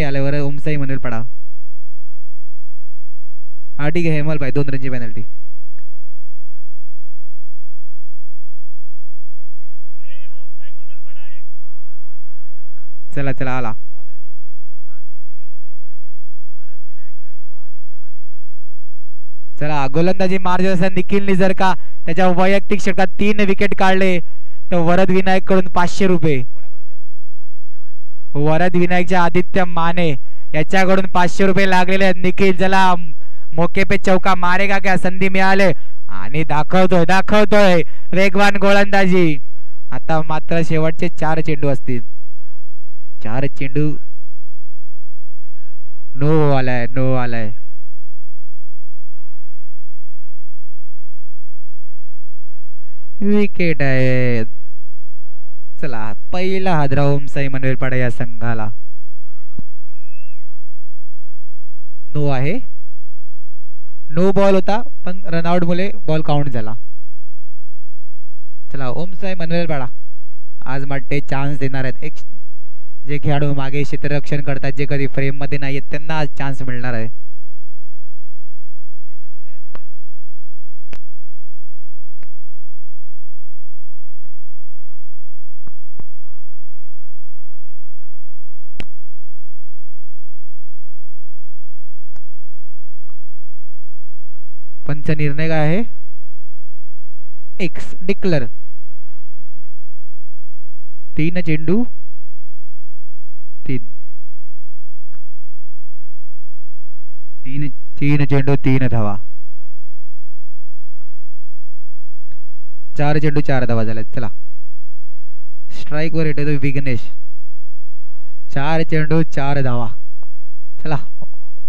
नाही आल्यावर ओमसाई म्हणेल पडा. हा ठीक आहे हेमल भाई 2 रनची पेनल्टी. चला चला आला. चला गोलंदाजी मार्ग निखिलने जर का त्याच्या वैयक्तिक षटकात 3 विकेट काढले तर वरद विनायक कडून 500 रुपये. वरद विनायकच्या आदित्य माने याच्याकडून 500 रुपये लागलेले आहेत. निखिल चला मोके पे चौका मारेगा क्या, संधी मिळाले आणि दाखवतोय वेगवान गोलंदाजी. आता मात्र शेवटचे 4 चेंडू असतील. 4 चेंडू. नो आलाय. विकेट आहे. चला पहिला हादरा ओमसाई मनवेल पाडा या संघाला. नो आहे. नो बॉल होता पण रनआउट मुळे बॉल काउंट झाला. चला ओमसाई मनवेल पाडा आज वाटते चान्स देणार आहेत. जे खेळाडू मागे क्षेत्ररक्षण करतात, जे कधी फ्रेम मध्ये नाही आहेत, त्यांना आज चान्स मिळणार आहे. पंच निर्णय काय आहे. एक्स डिक्लर 3 चेंडू 3 चेंडू 3 धावा. 4 चेंडू 4 धावा झाल्यात. चला स्ट्राइक वर येतो विघ्नेश. 4 चेंडू 4 धावा. चला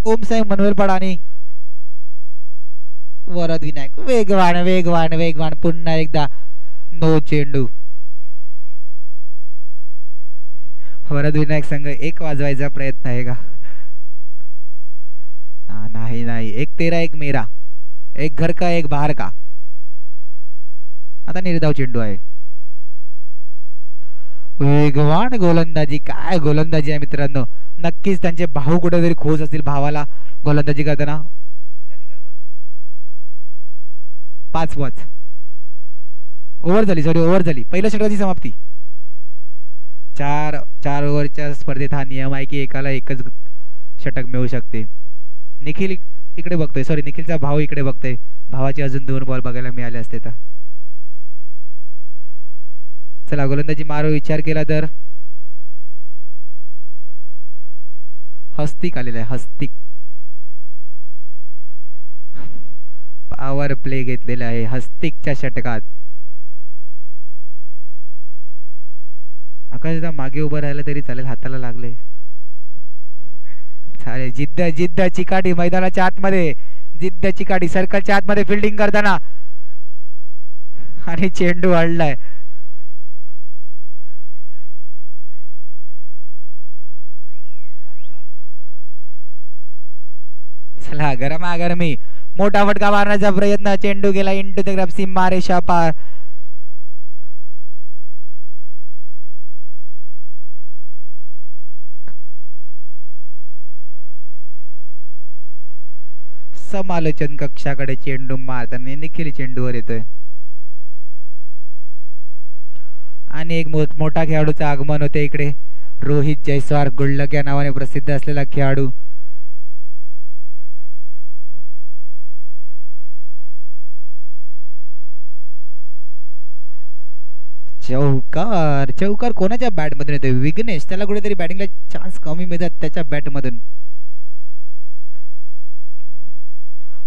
ओमसाई मनवेलपाडा आणि वरद विनायक वेगवान पुन्हा एकदा 9 चेंडू. वरद विनायक संघ 1 वाजवायचा प्रयत्न आहे का. नाही. 1 तेरा 1 मेरा, 1 घर का 1 बाहर का. आता निर्धाव चेंडू आहे. वेगवान गोलंदाजी. काय गोलंदाजी आहे मित्रांनो. नक्कीच त्यांचे भाऊ कुठेतरी खोस असतील भावाला गोलंदाजी करताना. 5 ओव्हर झाली. पहिल्या षटकाची समाप्ती. 4 ओव्हरच्या स्पर्धेत हा नियम आहे की एकाला एकच षटक मिळू शकते. निखिल इकडे बघतोय, सॉरी निखिलचा भाऊ इकडे बघतोय. भावाचे अजून 2 बॉल बघायला मिळाले असते तर. चला गोलंदाजी मारो विचार केला तर हस्तिक आलेला आहे. हस्तिक पॉवर प्ले घेतलेला आहे हस्तिकच्या षटकात. आकाशदा मागे उभं राहिलं तरी चालेल, हाताला लागले चालेल. जिद्द चिकाटी मैदानाच्या आतमध्ये, जिद्द चिकाटी सर्कलच्या आतमध्ये फिल्डिंग करताना आणि चेंडू अडलाय. चला गरमागरमी मोठा फटका मारण्याचा प्रयत्न. चेंडू गेला इंटू द ग्राफ, सीमा रेषा पार. समालोचन कक्षाकडे चेंडू मारताना निखिल चेंडूवर येतोय आणि एक मोठा खेळाडूचं आगमन होते इकडे. रोहित जयस्वाल गुल्लक या नावाने प्रसिद्ध असलेला खेळाडू. चौकार कोणाच्या बॅट मधून येतोय. विघ्नेश. त्याला कुठेतरी बॅटिंगला चान्स कमी मिळतात त्याच्या बॅट मधून.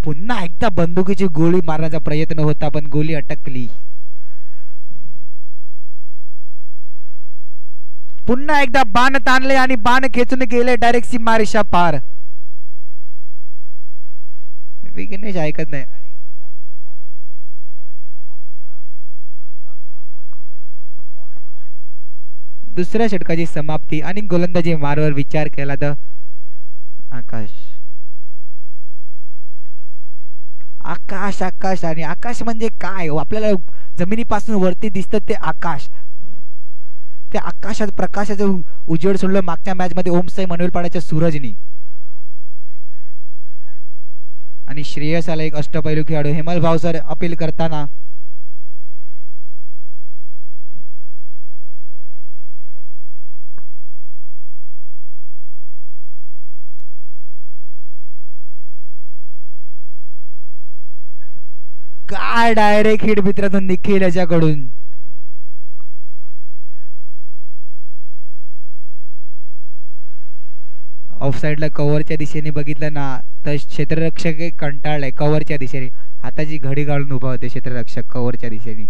पुन्हा एकदा बंदुकीची गोळी मारण्याचा प्रयत्न होता पण गोळी अटकली. पुन्हा एकदा बाण ताणले आणि बाण खेचून गेले डायरेक्ट सीमा रेषा पार. विघ्नेश ऐकत नाही. दुसऱ्या षटकाची समाप्ती आणि गोलंदाजी मारवर विचार केला तर आकाश आणि आकाश म्हणजे काय. आपल्याला जमिनीपासून वरती दिसतं ते आकाश. त्या आकाशात प्रकाशाचं उजेड सोडलं मागच्या मॅच मध्ये ओमसाई मनवेलपाड्याच्या सूरजनी. आणि श्रेयस आला एक अष्टपैलू खेळाडू. हेमल भावसर अपील करताना काय डायरेक्ट हिट मित्रातून निखिल याच्याकडून. ऑफ साइडला कव्हरच्या दिशेने बघितलं ना तर क्षेत्ररक्षक कंटाळलाय कव्हरच्या दिशेने. हाताची घडी घालून उभा होते क्षेत्ररक्षक कव्हरच्या दिशेने.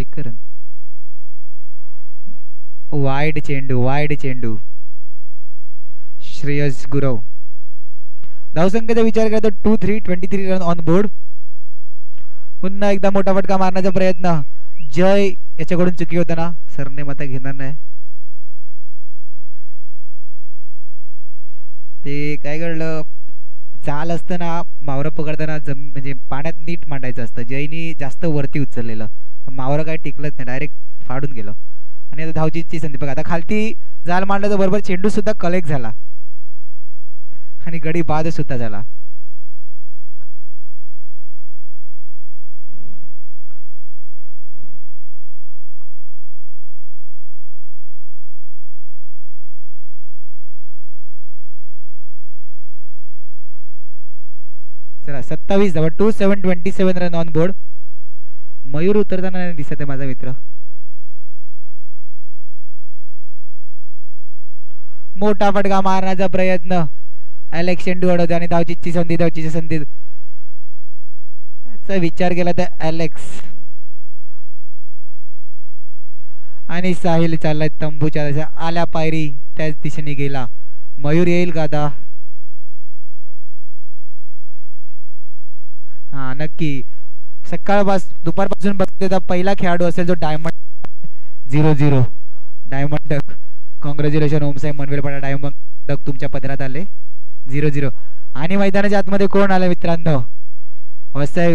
एक रन. वाईड चेंडू. श्रेयस गुरव धावसंख्येचा विचार केला तर 2-3 23 रन ऑन बोर्ड. पुन्हा एकदा मोठा फटका मारण्याचा प्रयत्न. जय याच्याकडून चुकी होता ना. सरने मत घेणार नाही. ते काय घडलं चाल असताना मावरं पकडताना म्हणजे पाण्यात नीट मांडायचं असतं. जयनी जास्त वरती उचललेलं मावरं काय टिकलंच नाही डायरेक्ट फाडून गेलं. आणि आता धावचीची संधी बघा. आता खालती जाल मांडलं तर बरोबर चेंडू सुद्धा कलेक्ट झाला आणि गडी बाद सुद्धा झाला. चला 27 धावा 2-7 रन ऑन बोर्ड. मयूर उतरताना नाही दिसत आहे माझा मित्र. मोठा फटका मारण्याचा प्रयत्न. अलेक्स चेंडू अडवते आणि धावचीची संधी विचार केला तर अलेक्स आणि साहिल चाललाय तंबूच्या आल्या पायरी त्याच दिशेने गेला. मयूर येईल का आता. हा नक्की. दुपारपासून बघते पहिला खेळाडू असेल जो diamond 0-0 diamond duck. Congratulation Omsai Manvelpada diamond duck तुमच्या पदरात आले 0-0. आणि मैदानाच्या आतमध्ये कोण आलं मित्रांनो. वसई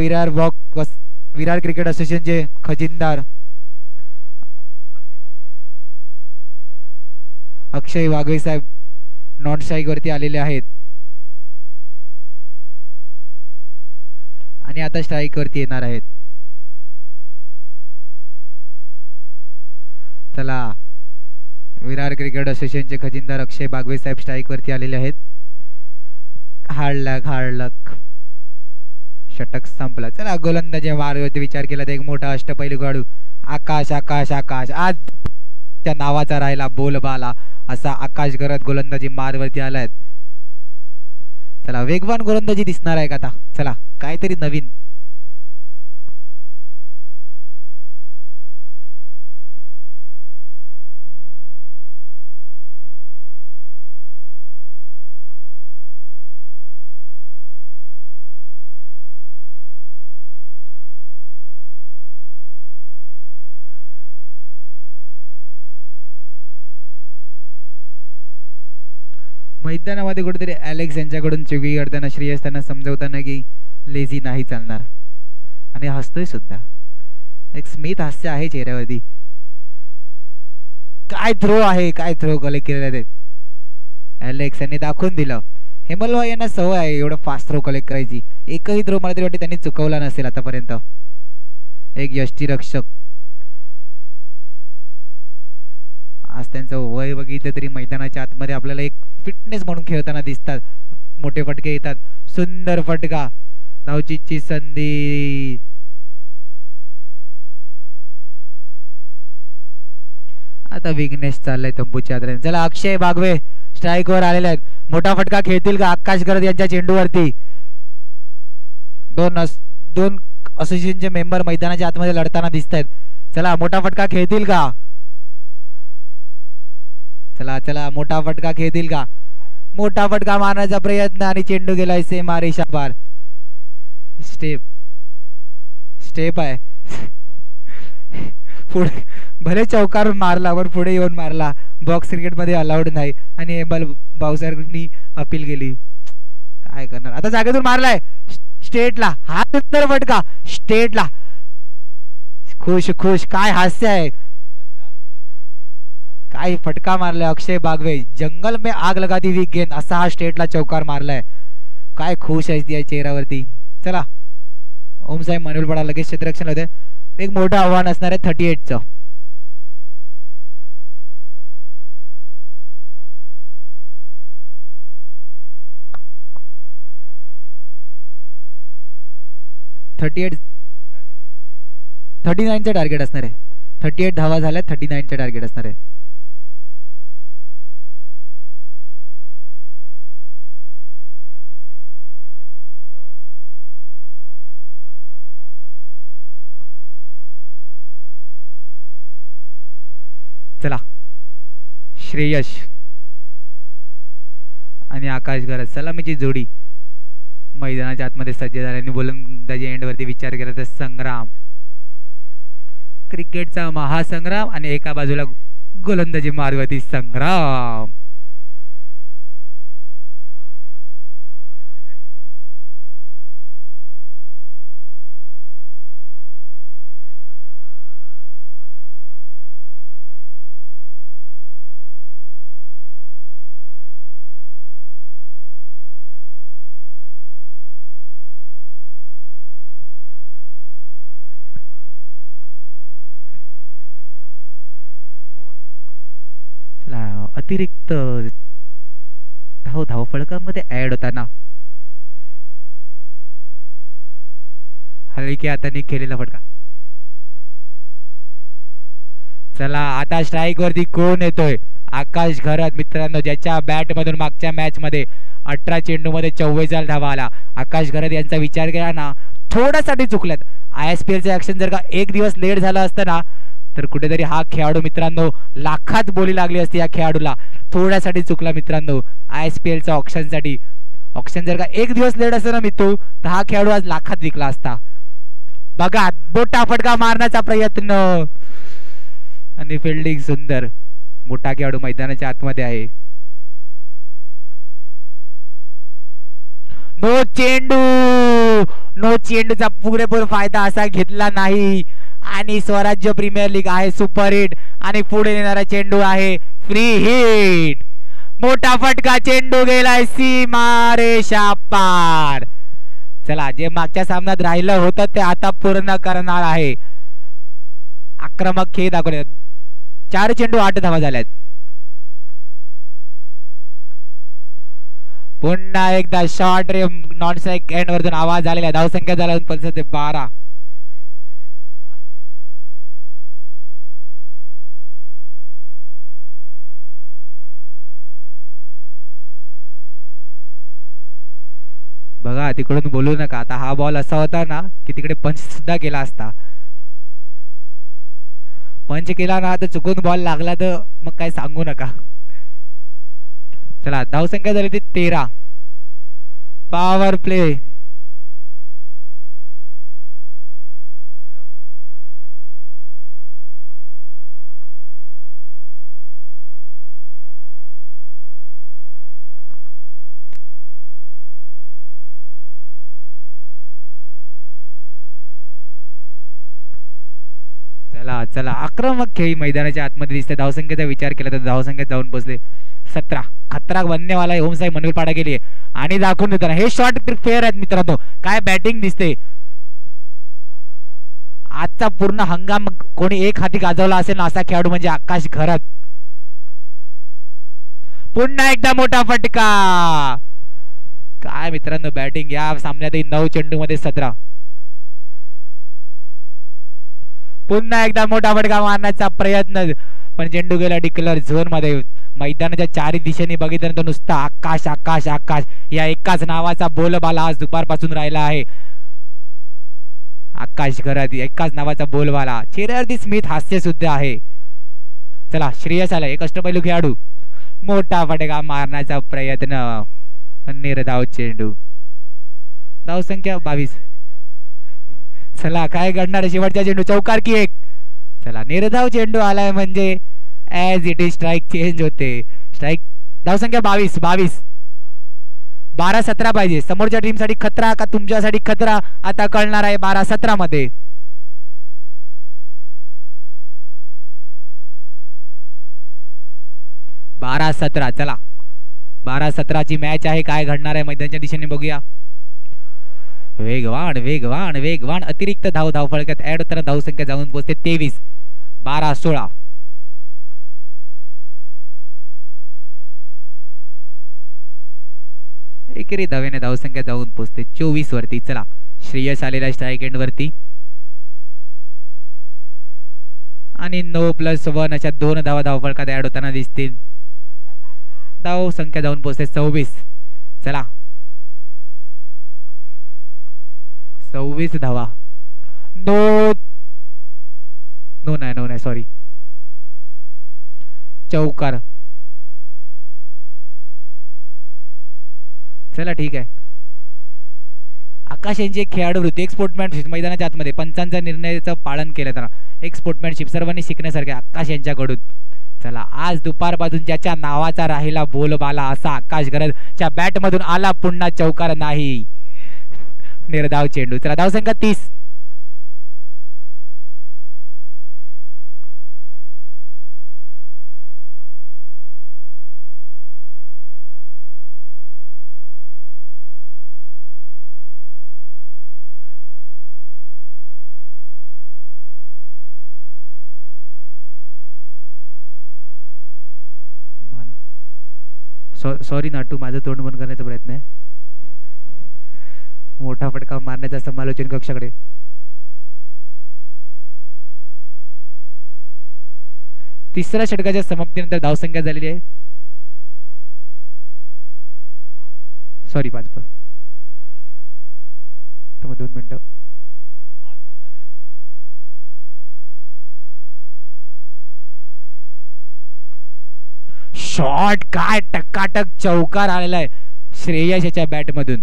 विरार क्रिकेट असोसिएशनचे खजिनदार अक्षय वाघवे साहेब नॉन स्ट्राईक वरती आलेले आहेत आणि आता स्ट्राईक वरती येणार आहेत. चला विरार क्रिकेट असोसिएशनचे खजिनदार अक्षय बागवे साहेब स्ट्राईक वरती आलेले आहेत. हार्डलक षटक संपला. चला गोलंदाजी मार्गावरती विचार केला तर एक मोठा अष्टपैलू खेळाडू आकाश आज त्या नावाचा राहिला बोलबाला असा आकाश करत गोलंदाजी मार्गावरती आलाय. चला वेगवान गोलंदाजी दिसणार आहे का आता. चला काहीतरी नवीन. मैदानामध्ये कुठेतरी अलेक्स यांच्याकडून चुकी करताना श्रेयस त्यांना समजवताना की लेझी नाही चालणार आणि हसतोय सुद्धा. एक स्मित हास्य आहे चेहऱ्यावरती. काय थ्रो कलेक्ट केलेला ते अलेक्स यांनी दाखवून दिलं. हेमल भाई यांना सवय आहे एवढं फास्ट थ्रो कलेक्ट करायची. एकही थ्रो मला तरी वाटते त्यांनी चुकवला नसेल आतापर्यंत. एक यष्टीरक्षक. आज त्यांचं वय बघितलं तरी मैदानाच्या आतमध्ये आपल्याला एक फिटनेस म्हणून खेळताना दिसतात. मोठे फटके येतात. सुंदर फटका. धावचीची संधी. आता विघ्नेश चाललाय तंबूच्या आदराने. चला अक्षय बागवे स्ट्राईक वर आलेले आहेत. मोठा फटका खेळतील का आकाश करत यांच्या चेंडूवरती. दोन असोसिएशनचे मेंबर मैदानाच्या आतमध्ये लढताना दिसत आहेत. चला मोठा फटका खेळतील का. चला मोठा फटका खेळतील का. मोठा फटका मारण्याचा प्रयत्न आणि चेंडू गेलाय सेमा रेषा पार. स्टेप आहे. पुढे भले चौकार मारला पण पुढे येऊन मारला. बॉक्स क्रिकेट मध्ये अलाउड नाही आणि हेमल भाऊसाहेबांनी अपील केली. काय करणार आता. जागेतून मारलाय स्टेटला. हा सुंदर फटका स्टेटला. खुश काय हास्य आहे. काय फटका मारलाय अक्षय बागवे. जंगल में आग लगाती हुई गेंद असा हा स्टेटला चौकार मारलाय. काय खुश आहे त्या चेहऱ्यावरती. चला ओम साहेब मनोलपाडा लगेच क्षेत्ररक्षण होते. एक मोठं आव्हान असणार आहे 38चं. थर्टी 39चं टार्गेट असणार आहे. 38 धावा झाल्या. 39चं टार्गेट असणार आहे. चला श्रेयश आणि आकाश गरज सलामीची जोडी मैदानाच्या आतमध्ये सज्ज झाल्याने गोलंदाजी एंडवरती विचार केला तर संग्राम. क्रिकेटचा महासंग्राम आणि एका बाजूला गोलंदाजी मार्गवरती संग्राम. अतिरिक्त धावफलकामध्ये ऍड होताना हलक्या हाताने केलेला फटका. चला आता स्ट्राईक वरती कोण येतोय. आकाश घरात मित्रांनो, ज्याच्या बॅट मधून मागच्या मॅच मध्ये 18 चेंडू मध्ये 44 धावा आला. आकाश घरात यांचा विचार केला ना थोड्यासाठी चुकल्यात. ISPLचं ऍक्शन जर का एक दिवस लेट झालं असतं ना तर कुठेतरी हा खेळाडू मित्रांनो लाखात बोली लागली असती. या खेळाडूला थोड्यासाठी चुकला मित्रांनो. ISPLच्या ऑप्शनसाठी ऑप्शन जर का एक दिवस लेट असतं ना मित्रू तर हा खेळाडू आज लाखात विकला असता. बघा मोठा फटका मारण्याचा प्रयत्न आणि फिल्डिंग सुंदर. मोठा खेळाडू मैदानाच्या आतमध्ये आहे. नो चेंडूचा पुरेपूर फायदा असा घेतला नाही आणि स्वराज्य प्रीमियर लीग आहे सुपर हिट आणि पुढे येणारा चेंडू आहे फ्री हिट. मोठा फटका, चेंडू गेलाय सीमारेषा पार. चला जे मागच्या सामन्यात राहिलं होतं ते आता पूर्ण करणार आहे. आक्रमक खेळ दाखवले. 4 चेंडू 8 धावा झाल्यात. पुन्हा एकदा शॉर्ट रे नॉन स्ट्राईक एंड वरतून आवाज झालेला. धावसंख्या झाला 12. बघा तिकडून बोलू नका. आता हा बॉल असा होता ना की तिकडे पंच सुद्धा केला असता. पंच केला ना तर चुकून बॉल लागला तर मग काय सांगू नका. चला धावसंख्या झाली ती 13. Power play. चला चला आक्रमक खेळी मैदानाच्या आतमध्ये दिसते. धावसंख्येचा विचार केला तर धावसंख्येत जाऊन पोहोचले 17. खतरा बननेवाला ओम साहेब मनोहर पाडा गेली आणि दाखवून देताना हे शॉट फेअर आहेत मित्रांनो. काय बॅटिंग दिसते. आजचा पूर्ण हंगाम कोणी एक हाती गाजवला असेल ना असा खेळाडू म्हणजे आकाश घरात. पुन्हा एकदा मोठा फटका. काय मित्रांनो बॅटिंग या सामन्यात 9 चेंडू मध्ये 17. पुन्हा एकदा मोठा फटका मारण्याचा प्रयत्न पण चेंडू गेला डिक्लेअर झोन मध्ये. मैदानाच्या चारी दिशेने बघितल्यानंतर नुसता आकाश आकाश आकाश या एकाच नावाचा बोलबाला आज दुपारपासून राहिला आहे. आकाश घरात एकाच नावाचा बोलबाला. चेहऱ्यावरती स्मित हास्य सुद्धा आहे. चला श्रेयस आला एक अष्टपैलू खेळाडू. मोठा फटका मारण्याचा प्रयत्न. निर्धाव चेंडू. धावसंख्या 22. चला काय घडणार आहे शेवटच्या चेंडू. चौकार की एक. चला निर्धाव चेंडू आलाय म्हणजे as it is strike change होते. स्ट्राईक. धावसंख्या 22. 12-17 पाहिजे. समोरच्या टीम साठी खतरा का तुमच्यासाठी खतरा आता कळणार आहे 12-17 मध्ये. 12-17. चला 12-17ची मॅच आहे. काय घडणार आहे मैदानाच्या दिशेने बघूया. वेगवान वेगवान वेगवान अतिरिक्त धावफलकात ऍड होताना धावसंख्या जाऊन पोहोचते 23. 12-16. एकेरी धावेने धावसंख्या जाऊन पोहोचते 24 वरती. चला श्रेयस आलेला स्ट्राईक एंड वरती आणि 9+1 अशा 2 धावा धावफलकात ऍड होताना दिसतील. धाव संख्या जाऊन पोहोचते 26. चला 26 धावा. नो नाही सॉरी, चौकार. चला ठीक आहे. आकाश यांची एक खेळाडू वृत्ती, एक स्पोर्टमॅनशिप मैदानाच्या आतमध्ये पंचांचा निर्णयाचं पालन केलं तर एक स्पोर्टमॅनशिप सर्वांनी शिकण्यासारखे आकाश यांच्याकडून. चला आज दुपारपासून ज्याच्या नावाचा राहिला बोलबाला असा आकाश गरजच्या बॅट मधून आला पुन्हा चौकार नाही. निर्धाव चेंडू. चला धावसंख्या 30. सॉरी नाटू, माझं तोंड बंद करण्याचा प्रयत्न आहे. मोठा फटका मारण्याचा समालोचन कक्षाकडे. तिसऱ्या षटकाच्या समाप्तीनंतर धावसंख्या झालेली आहे. Sorry 5 ball. 2 मिनिटं. शॉट काय टकाटक चौकार आलेला आहे श्रेयस याच्या बॅट मधून.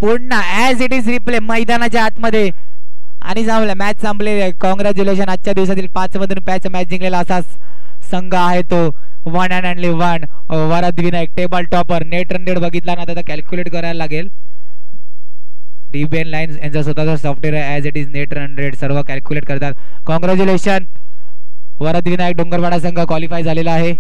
पुन्हा ऍज इट इज रिप्ले मैदानाच्या आतमध्ये आणि संपला मॅच संपलेली. कॉंग्रॅच्युलेशन. आजच्या दिवसातील 5 मधून 5 मॅच जिंकलेला असा संघ आहे तो one and only one Varad Vinayak, table topper. Net run rate बघितला ना आता कॅल्क्युलेट करायला लागेल. डीबीएन लाईन्स यांचा स्वतःचा सॉफ्टवेअर आहे. As it is net run rate सर्व कॅल्क्युलेट करतात. कॉंग्रॅच्युलेशन. वरद विनायक डोंगरवाडा संघ क्वालिफाय झालेला आहे.